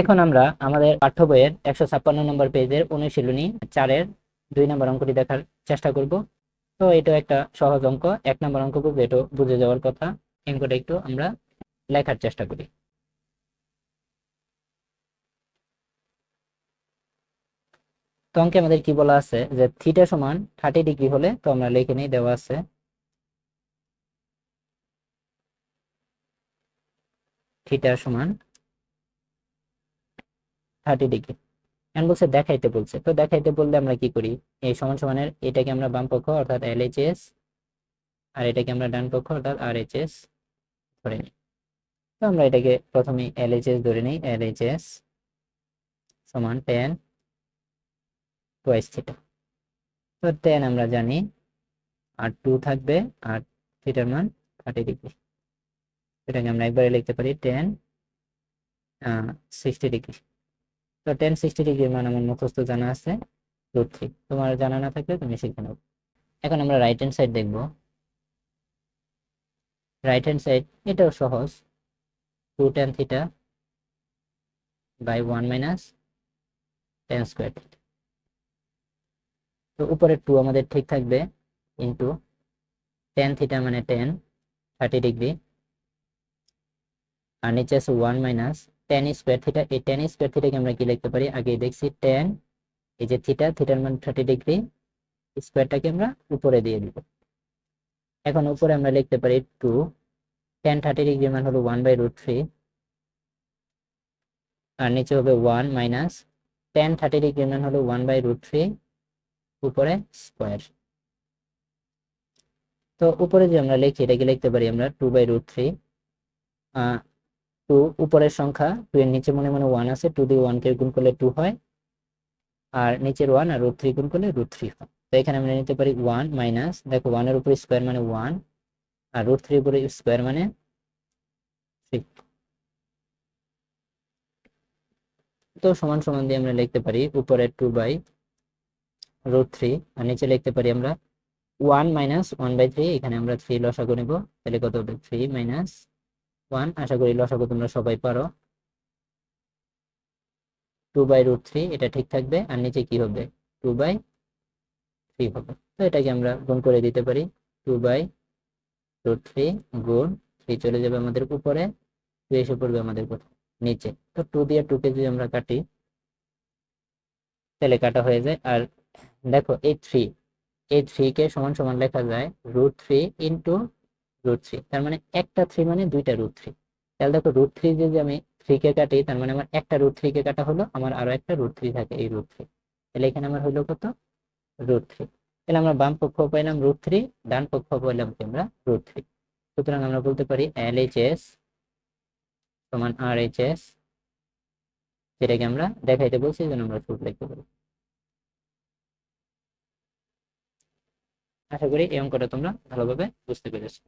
এখন আমরা আমাদের পাঠ্য বইয়ের 156 নম্বর পেজের অনুশীলনী 4-এর 2 নম্বর অঙ্কটি দেখার চেষ্টা করব। তো এটা একটা সহজ অঙ্ক, 1 নম্বর অঙ্ক বুঝে এটা বুঝে যাওয়ার কথা। অঙ্কটা একটু আমরা লেখার চেষ্টা করি। তো অঙ্কে আমাদের কি বলা আছে যে থিটা সমান 30 ডিগ্রি হলে, তো আমরা লিখে নিই, দেওয়া আছে থিটা সমান 30 ডিগ্রি। এখন বলছে দেখাইতে বলছে, তো দেখাইতে বললে আমরা কি করি, এই সমান সমানের এটাকে আমরা বাম পক্ষ অর্থাৎ LHS আর এটাকে আমরা ডান পক্ষ অর্থাৎ RHS ধরে নিই। তো আমরা এটাকে প্রথমে LHS ধরে নিই, LHS সমান tan টুয়াইস থিটা। তো tan আমরা জানি, আর 2 থাকবে, আর থিটার মান 30 ডিগ্রি। এটাকে আমরা একবারে লিখতে পারি tan 60 ডিগ্রি। তো tan 60 ডিগ্রির মান আমার মুখস্থ জানা আছে √3। তোমার জানা না থাকলে তুমি শিখে নেবে। এখন আমরা রাইট হ্যান্ড সাইড দেখবো। রাইট হ্যান্ড সাইড এটাও সহজ, 2 tan theta by 1 minus tan square theta. তো উপরে 2 আমাদের ঠিক থাকবে, ইন্টু tan থিটা মানে tan 30 ডিগ্রি, আর নিচে আছে 1 মাইনাস tan স্কোয়ার থিটা। এই tan স্কোয়ার থিটাকে আমরা কি লিখতে পারি, আগে দেখছি tan, এই যে থিটা, থিটার মান 30 ডিগ্রি, স্কোয়ারটাকে আমরা উপরে দিয়ে দিব। এখন উপরে আমরা লিখতে পারি 2, tan 30 ডিগ্রি মান হলো 1/√3, আর নিচে হবে 1 মাইনাস tan 30 ডিগ্রি মান হলো 1/√3 উপরে স্কোয়ার। তো উপরে যে আমরা লিখি এটাকে লিখতে পারি আমরা 2/√3। 2 উপরের সংখ্যা, 2 এর নিচে মনে মনে 1 আছে, 2 দিয়ে 1 কে গুণ করলে 2 হয়, আর নিচের 1 আর √3 গুণ করলে √3 হয়। তো এখানে আমরা নিতে পারি 1 মাইনাস, দেখো 1 এর উপরে স্কোয়ার মানে 1, আর √3 উপরে স্কোয়ার মানে 3। তো সমান সমান দিয়ে আমরা লিখতে পারি উপরে 2/√3, আর নিচে লিখতে পারি আমরা 1 মাইনাস 1/3। এখানে আমরা 3 লসাগু নেব, তাহলে কত হবে 3 মাইনাস 1। আশা করি লসাগু তোমরা সবাই পারো। 2/√3 এটা ঠিক থাকবে, আর নিচে কি হবে 2/3 হবে। তো এটাকে আমরা গুণ করে দিতে পারি, 2/√3 গুণ 3 চলে যাবে আমাদের উপরে, 2 এসে পড়বে আমাদের নিচে। তো 2 দিয়ে 2 কে যদি আমরা কাটি তাহলে কাটা হয়ে যায়। আর দেখো এই 3, এই 3 কে সমান সমান লেখা যায় √3 ইন্টু √3, তার মানে একটা 3 মানে দুইটা √3। তাহলে দেখো √3 যদি আমি 3 কে কাটি, তার মানে আমার একটা √3 কে কাটা হলো, আমার আরো একটা √3 থাকে, এই √3। তাহলে এখানে আমার হলো কত, √3। তাহলে আমরা বাম পক্ষ পাইলাম √3, ডান পক্ষ পাইলাম কি আমরা √3। সুতরাং আমরা বলতে পারি LHS সমান RHS, যেটাকে আমরা দেখাইতে বলছি, এই জন্য আমরা সূত্র লিখতে পারি। আশা করি এই অঙ্কটা তোমরা ভালোভাবে বুঝতে পেরেছো।